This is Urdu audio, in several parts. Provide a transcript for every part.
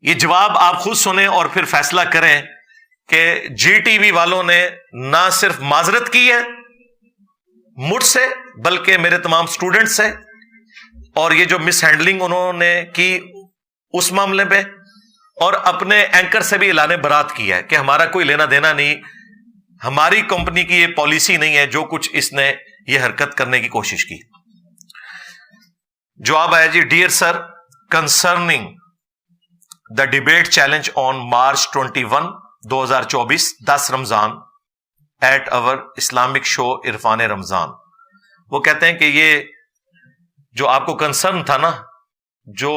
یہ جواب آپ خود سنیں اور پھر فیصلہ کریں کہ جی ٹی وی والوں نے نہ صرف معذرت کی ہے مجھ سے بلکہ میرے تمام سٹوڈنٹ سے، اور یہ جو مس ہینڈلنگ انہوں نے کی اس معاملے پہ، اور اپنے اینکر سے بھی اعلان برات کیا ہے کہ ہمارا کوئی لینا دینا نہیں، ہماری کمپنی کی یہ پالیسی نہیں ہے جو کچھ اس نے یہ حرکت کرنے کی کوشش کی۔ جواب آیا جی، dear sir, concerning the debate challenge on March 21 2024 10 Ramzan at our Islamic show Irfan Ramzan. وہ کہتے ہیں کہ یہ جو آپ کو کنسرن تھا نا، جو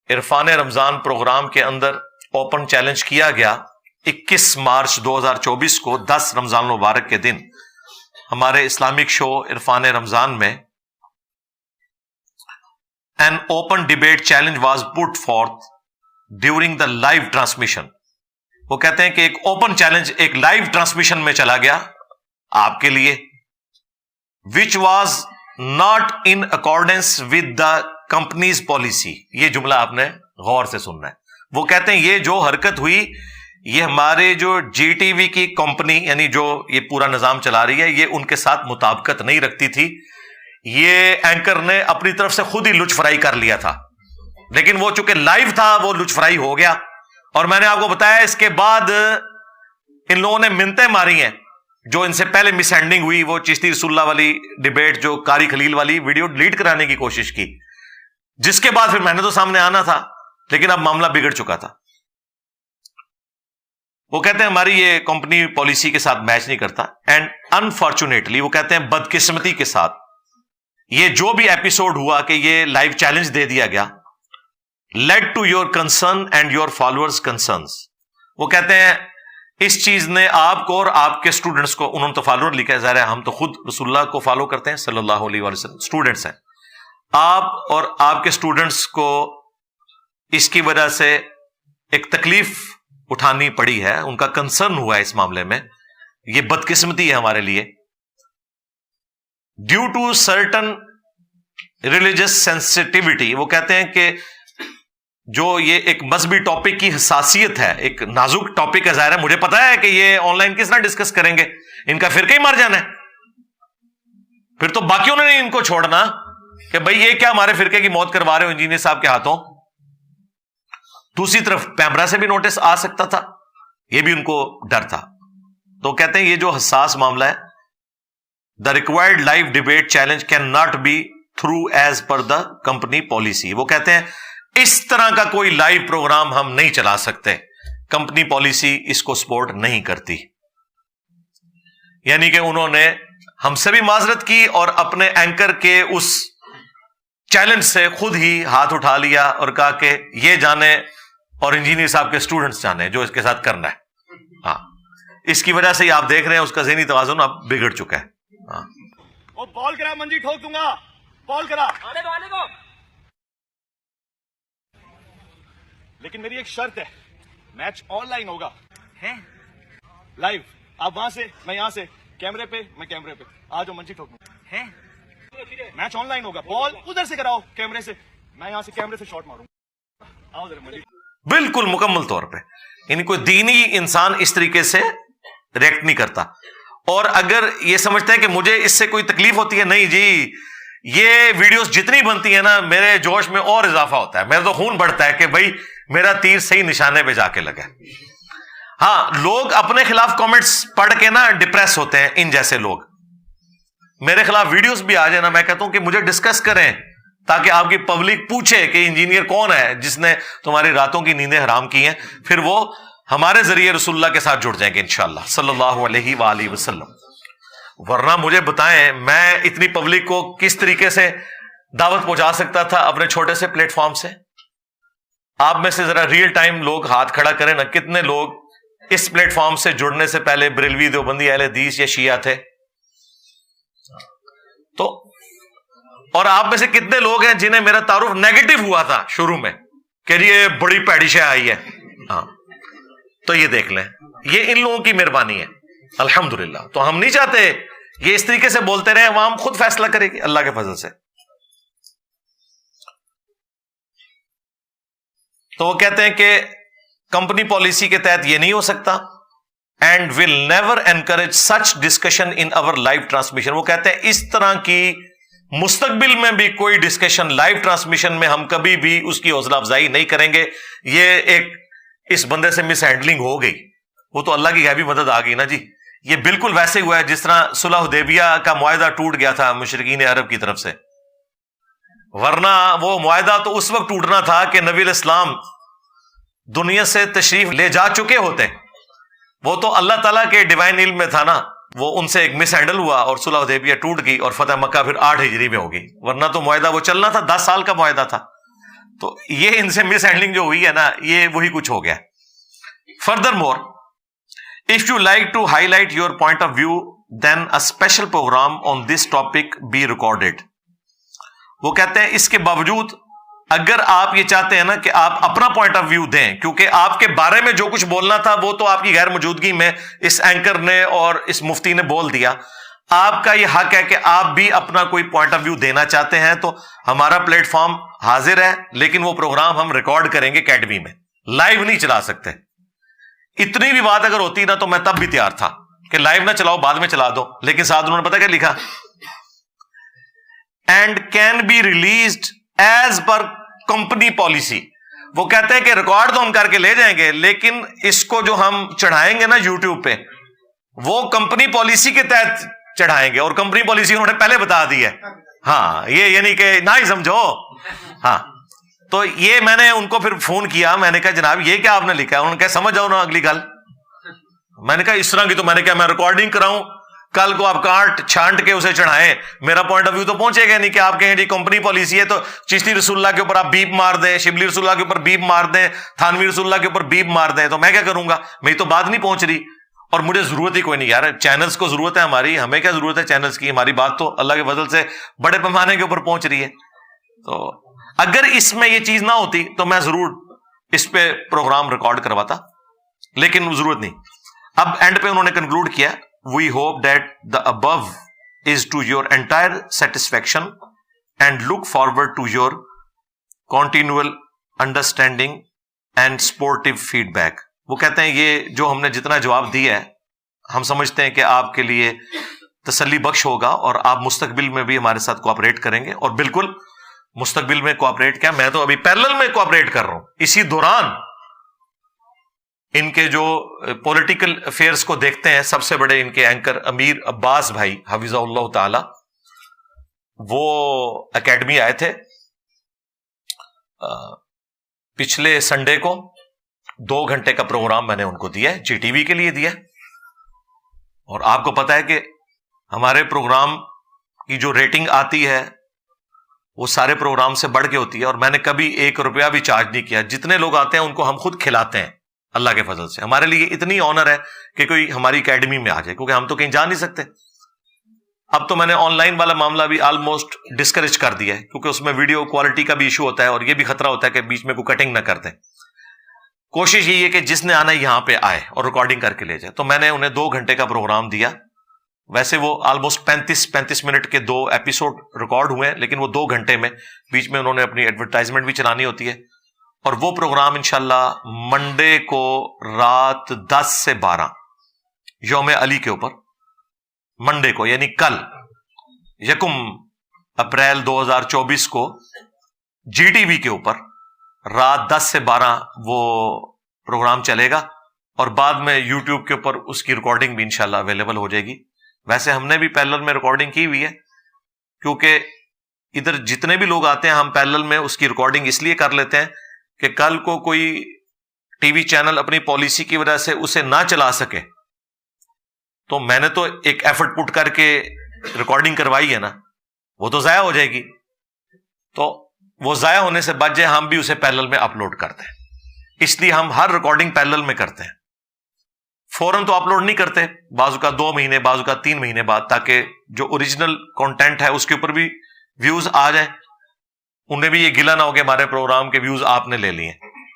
عرفان رمضان پروگرام کے اندر اوپن چیلنج کیا گیا 21 مارچ 2024 کو 10 رمضان مبارک کے دن ہمارے اسلامک شو عرفان رمضان میں an open debate challenge was put forth during the live transmission۔ وہ کہتے ہیں کہ ایک اوپن چیلنج ایک لائیو ٹرانسمیشن میں چلا گیا آپ کے لیے، which was not in accordance with the company's policy۔ یہ جملہ آپ نے غور سے سننا ہے۔ وہ کہتے ہیں یہ جو حرکت ہوئی یہ ہمارے جو جی ٹی وی کی کمپنی یعنی جو یہ پورا نظام چلا رہی ہے یہ ان کے ساتھ مطابقت نہیں رکھتی تھی، یہ اینکر نے اپنی طرف سے خود ہی لچ فرائی کر لیا تھا، لیکن وہ چونکہ لائیو تھا وہ لچ فرائی ہو گیا۔ اور میں نے آپ کو بتایا اس کے بعد ان لوگوں نے منتیں ماری ہیں، جو ان سے پہلے مس ہینڈلنگ ہوئی، وہ چشتی رسول اللہ والی ڈیبیٹ جو قاری خلیل والی ویڈیو ڈیلیٹ کرانے کی کوشش کی، جس کے بعد پھر میں نے تو سامنے آنا تھا، لیکن اب معاملہ بگڑ چکا تھا۔ وہ کہتے ہیں ہماری یہ کمپنی پالیسی کے ساتھ میچ نہیں کرتا، اینڈ انفارچونیٹلی وہ کہتے ہیں بدقسمتی کے ساتھ یہ جو بھی ایپیسوڈ ہوا کہ یہ لائیو چیلنج دے دیا گیا lead to your concern and your followers concerns. وہ کہتے ہیں اس چیز نے آپ کو اور آپ کے اسٹوڈنٹس کو، انہوں نے تو فالوور لکھا ہے، ظاہر ہے ہم تو خود رسول اللہ کو فالو کرتے ہیں صلی اللہ علیہ وسلم، اسٹوڈنٹس ہیں، آپ اور آپ کے اسٹوڈنٹس کو اس کی وجہ سے ایک تکلیف اٹھانی پڑی ہے، ان کا کنسرن ہوا ہے اس معاملے میں، یہ بدقسمتی ہے ہمارے لیے۔ Due to certain religious sensitivity, وہ کہتے ہیں کہ جو یہ ایک مذہبی ٹاپک کی حساسیت ہے، ایک نازک ٹاپک ہے، ظاہر ہے مجھے پتا ہے کہ یہ آن لائن کس طرح ڈسکس کریں گے، ان کا فرقہ ہی مر جانا ہے، پھر تو باقیوں نے نہیں ان کو چھوڑنا کہ بھئی یہ کیا ہمارے فرقے کی موت کروا رہے ہو انجینئر صاحب کے ہاتھوں۔ دوسری طرف پیمرا سے بھی نوٹس آ سکتا تھا، یہ بھی ان کو ڈر تھا۔ تو کہتے ہیں یہ جو حساس معاملہ ہے، the required live debate challenge cannot be through as per the company policy۔ وہ کہتے ہیں اس طرح کا کوئی لائیو پروگرام ہم نہیں چلا سکتے، کمپنی پالیسی اس کو سپورٹ نہیں کرتی۔ یعنی کہ انہوں نے ہم سے بھی معذرت کی اور اپنے اینکر کے اس چیلنج سے خود ہی ہاتھ اٹھا لیا اور کہا کہ یہ جانے اور انجینئر صاحب کے اسٹوڈنٹس جانے جو اس کے ساتھ کرنا ہے۔ ہاں، اس کی وجہ سے ہی آپ دیکھ رہے ہیں اس کا ذہنی توازن اب بگڑ چکا ہے۔ ہاں، وہ بال کرا منجی ٹھوک دوں گا، بال کرا آنے دو۔ لیکن میری ایک شرط ہے، میچ آن لائن ہوگا، لائیو، آپ وہاں سے میں یہاں سے، کیمرے پہ میں کیمرے پہ، آ جاؤ منجی ٹھوک دوں، میچ آن لائن ہوگا، بال ادھر سے کراؤ کیمرے سے، میں یہاں سے کیمرے سے شاٹ ماروں، آؤ ذرا منجی۔ بالکل مکمل طور پہ، یعنی کوئی دینی انسان اس طریقے سے ریئیکٹ نہیں کرتا، اور اگر یہ سمجھتا ہے کہ مجھے اس سے کوئی تکلیف ہوتی ہے، نہیں جی، یہ ویڈیوز جتنی بنتی ہیں نا میرے جوش میں اور اضافہ ہوتا ہے، میرا تو خون بڑھتا ہے کہ بھائی میرا تیر صحیح نشانے پہ جا کے لگا۔ ہاں، لوگ اپنے خلاف کامنٹس پڑھ کے نا ڈپریس ہوتے ہیں، ان جیسے لوگ میرے خلاف ویڈیوز بھی آ جائے نا، میں کہتا ہوں کہ مجھے ڈسکس کریں تاکہ آپ کی پبلک پوچھے کہ انجینئر کون ہے جس نے تمہاری راتوں کی نیندیں حرام کی ہیں، پھر وہ ہمارے ذریعے رسول اللہ کے ساتھ جڑ جائیں گے انشاءاللہ صلی اللہ علیہ وآلہ وسلم۔ ورنہ مجھے بتائیں میں اتنی پبلک کو کس طریقے سے دعوت پہنچا سکتا تھا اپنے چھوٹے سے پلیٹ فارم سے؟ آپ میں سے ذرا ریئل ٹائم لوگ ہاتھ کھڑا کریں نا، کتنے لوگ اس پلیٹ فارم سے جڑنے سے پہلے بریلوی، دیوبندی، اہل حدیث یا شیعہ تھے؟ تو اور آپ میں سے کتنے لوگ ہیں جنہیں میرا تعارف نیگیٹو ہوا تھا شروع میں کہ یہ بڑی پیڑی شے آئی ہے؟ ہاں، تو یہ دیکھ لیں، یہ ان لوگوں کی مہربانی ہے الحمدللہ۔ تو ہم نہیں چاہتے یہ اس طریقے سے بولتے رہے، عوام خود فیصلہ کرے گی اللہ کے فضل سے۔ تو وہ کہتے ہیں کہ کمپنی پالیسی کے تحت یہ نہیں ہو سکتا and will never encourage such discussion in over live transmission. وہ کہتے ہیں اس طرح کی مستقبل میں بھی کوئی ڈسکشن لائیو ٹرانسمیشن میں ہم کبھی بھی اس کی حوصلہ افزائی نہیں کریں گے. یہ ایک اس بندے سے مس ہینڈلنگ ہو گئی, وہ تو اللہ کی غیبی مدد آ گئی نا جی. یہ بالکل ویسے ہوا ہے جس طرح صلح حدیبیہ کا معاہدہ ٹوٹ گیا تھا مشرکین عرب کی طرف سے, ورنہ وہ معاہدہ تو اس وقت ٹوٹنا تھا کہ نبی علیہ السلام دنیا سے تشریف لے جا چکے ہوتے. وہ تو اللہ تعالیٰ کے ڈیوائن علم میں تھا نا, وہ ان سے ایک مس ہینڈل ہوا اور صلح حدیبیہ ٹوٹ گئی اور فتح مکہ پھر 8 ہجری میں ہوگی, ورنہ تو معاہدہ وہ چلنا تھا, 10 سال کا معاہدہ تھا. تو یہ ان سے مس ہینڈلنگ جو ہوئی ہے نا, یہ وہی کچھ ہو گیا. Further more, if you like to highlight your point of view, then a special program on this topic be recorded. وہ کہتے ہیں اس کے باوجود اگر آپ یہ چاہتے ہیں نا کہ آپ اپنا پوائنٹ آف ویو دیں, کیونکہ آپ کے بارے میں جو کچھ بولنا تھا وہ تو آپ کی غیر موجودگی میں اس اینکر نے اور اس مفتی نے بول دیا, آپ کا یہ حق ہے کہ آپ بھی اپنا کوئی پوائنٹ آف ویو دینا چاہتے ہیں. تو ہمارا پلیٹ فارم حاضر ہے, لیکن وہ پروگرام ہم ریکارڈ کریں گے اکیڈمی میں, لائیو نہیں چلا سکتے. اتنی بھی بات اگر ہوتی نا تو میں تب بھی تیار تھا کہ لائیو نہ چلاؤ, بعد میں چلا دو, لیکن ساتھ انہوں نے پتا کیا لکھا, and can be released as per company policy. وہ کہتے ہیں کہ ریکارڈ تو ہم کر کے لے جائیں گے, لیکن اس کو جو ہم چڑھائیں گے نا یوٹیوب پہ, وہ کمپنی پالیسی کے تحت چڑھائیں گے, اور کمپنی پالیسی انہوں نے پہلے بتا دی ہے. ہاں, یہ یعنی کہ نہ ہی سمجھو. ہاں, تو یہ میں نے ان کو پھر فون کیا, میں نے کہا جناب یہ کیا آپ نے لکھا ہے؟ انہوں نے کہا سمجھ جاؤ نا اگلی گل. میں نے کہا اس طرح کی, تو میں نے کہا میں ریکارڈنگ کراؤں, کل کو آپ کاٹ چھانٹ کے اسے چڑھائیں, میرا پوائنٹ آف ویو تو پہنچے گا نہیں کہ آپ کہیں جی کمپنی پالیسی ہے تو چشتی رسول اللہ کے اوپر آپ بیپ مار دیں, شبلی رسول اللہ کے اوپر بیپ مار دیں, تھانوی رسول اللہ کے اوپر بیپ مار دیں, تو میں کیا کروں گا؟ میری تو بات نہیں پہنچ رہی, اور مجھے ضرورت ہی کوئی نہیں یار. چینلز کو ضرورت ہے ہماری, ہمیں کیا ضرورت ہے چینلز کی؟ ہماری بات تو اللہ کے فضل سے بڑے پیمانے کے اوپر پہنچ رہی ہے. تو اگر اس میں یہ چیز نہ ہوتی تو میں ضرور اس پہ پروگرام ریکارڈ کرواتا, لیکن ضرورت نہیں. اب اینڈ پہ انہوں نے کنکلوڈ کیا, we hope that the above is to your entire satisfaction and look forward to your continual understanding and supportive feedback. وہ کہتے ہیں یہ جو ہم نے جتنا جواب دیا ہے, ہم سمجھتے ہیں کہ آپ کے لیے تسلی بخش ہوگا, اور آپ مستقبل میں بھی ہمارے ساتھ کوآپریٹ کریں گے. اور بالکل مستقبل میں کوآپریٹ کیا, میں تو ابھی پیرلل میں کوآپریٹ کر رہا ہوں. اسی دوران ان کے جو پولیٹیکل افیئرز کو دیکھتے ہیں, سب سے بڑے ان کے اینکر امیر عباس بھائی حفظہ اللہ تعالی, وہ اکیڈمی آئے تھے پچھلے سنڈے کو. 2 گھنٹے کا پروگرام میں نے ان کو دیا ہے, جی ٹی وی کے لیے دیا. اور آپ کو پتا ہے کہ ہمارے پروگرام کی جو ریٹنگ آتی ہے وہ سارے پروگرام سے بڑھ کے ہوتی ہے, اور میں نے کبھی 1 روپیہ بھی چارج نہیں کیا. جتنے لوگ آتے ہیں ان کو ہم خود کھلاتے ہیں اللہ کے فضل سے. ہمارے لیے اتنی آنر ہے کہ کوئی ہماری اکیڈمی میں آ جائے, کیونکہ ہم تو کہیں جا نہیں سکتے. اب تو میں نے آن لائن والا معاملہ بھی آلموسٹ ڈسکریج کر دیا ہے, کیونکہ اس میں ویڈیو کوالٹی کا بھی ایشو ہوتا ہے, اور یہ بھی خطرہ ہوتا ہے کہ بیچ میں کوئی کٹنگ نہ کر دیں. کوشش یہی ہے کہ جس نے آنا ہے یہاں پہ آئے اور ریکارڈنگ کر کے لے جائے. تو میں نے انہیں 2 گھنٹے کا پروگرام دیا. ویسے وہ آلموسٹ 35 منٹ کے 2 ایپیسوڈ ریکارڈ ہوئے ہیں, لیکن وہ 2 گھنٹے میں بیچ میں انہوں نے اپنی ایڈورٹائزمنٹ بھی چلانی ہوتی ہے. اور وہ پروگرام انشاءاللہ منڈے کو رات 10 سے 12 یوم علی کے اوپر, منڈے کو یعنی کل 1 اپریل 2024 کو جی ٹی وی کے اوپر رات 10 سے 12 وہ پروگرام چلے گا, اور بعد میں یوٹیوب کے اوپر اس کی ریکارڈنگ بھی انشاءاللہ اویلیبل ہو جائے گی. ویسے ہم نے بھی پیرلل میں ریکارڈنگ کی ہوئی ہے, کیونکہ ادھر جتنے بھی لوگ آتے ہیں ہم پیرلل میں اس کی ریکارڈنگ اس لیے کر لیتے ہیں کہ کل کو کوئی ٹی وی چینل اپنی پالیسی کی وجہ سے اسے نہ چلا سکے, تو میں نے تو ایک ایفرٹ پٹ کر کے ریکارڈنگ کروائی ہے نا, وہ تو ضائع ہو جائے گی. تو وہ ضائع ہونے سے بچ جائے, ہم بھی اسے پیرلل میں اپلوڈ کرتے ہیں. اس لیے ہم ہر ریکارڈنگ پیرلل میں کرتے ہیں, فوراً تو اپلوڈ نہیں کرتے, بعض کا 2 مہینے, بعض کا 3 مہینے بعد, تاکہ جو اوریجنل کانٹینٹ ہے اس کے اوپر بھی ویوز آ جائیں. انہیں بھی یہ گلا نہ ہو کہ ہمارے پروگرام کے ویوز آپ نے لے لیے.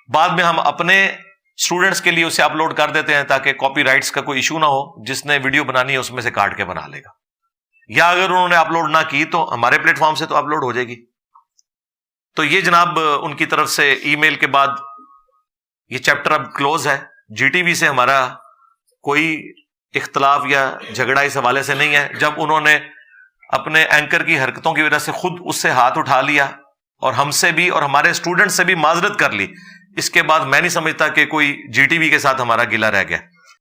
بعد میں ہم اپنے اسٹوڈنٹس کے لیے اسے اپلوڈ کر دیتے ہیں تاکہ کاپی رائٹس کا کوئی ایشو نہ ہو, جس نے ویڈیو بنانی ہے اس میں سے کاٹ کے بنا لے گا. یا اگر انہوں نے اپلوڈ نہ کی تو ہمارے پلیٹ فارم سے تو اپلوڈ ہو جائے گی. تو یہ جناب ان کی طرف سے ای میل کے بعد یہ چیپٹر اب کلوز ہے. جی ٹی وی سے ہمارا کوئی اختلاف یا جھگڑا اس حوالے سے نہیں ہے. جب انہوں نے اپنے اینکر کی حرکتوں کی وجہ سے خود اس سے ہاتھ اٹھا لیا اور ہم سے بھی اور ہمارے اسٹوڈنٹ سے بھی معذرت کر لی, اس کے بعد میں نہیں سمجھتا کہ کوئی جی ٹی وی کے ساتھ ہمارا گلہ رہ گیا.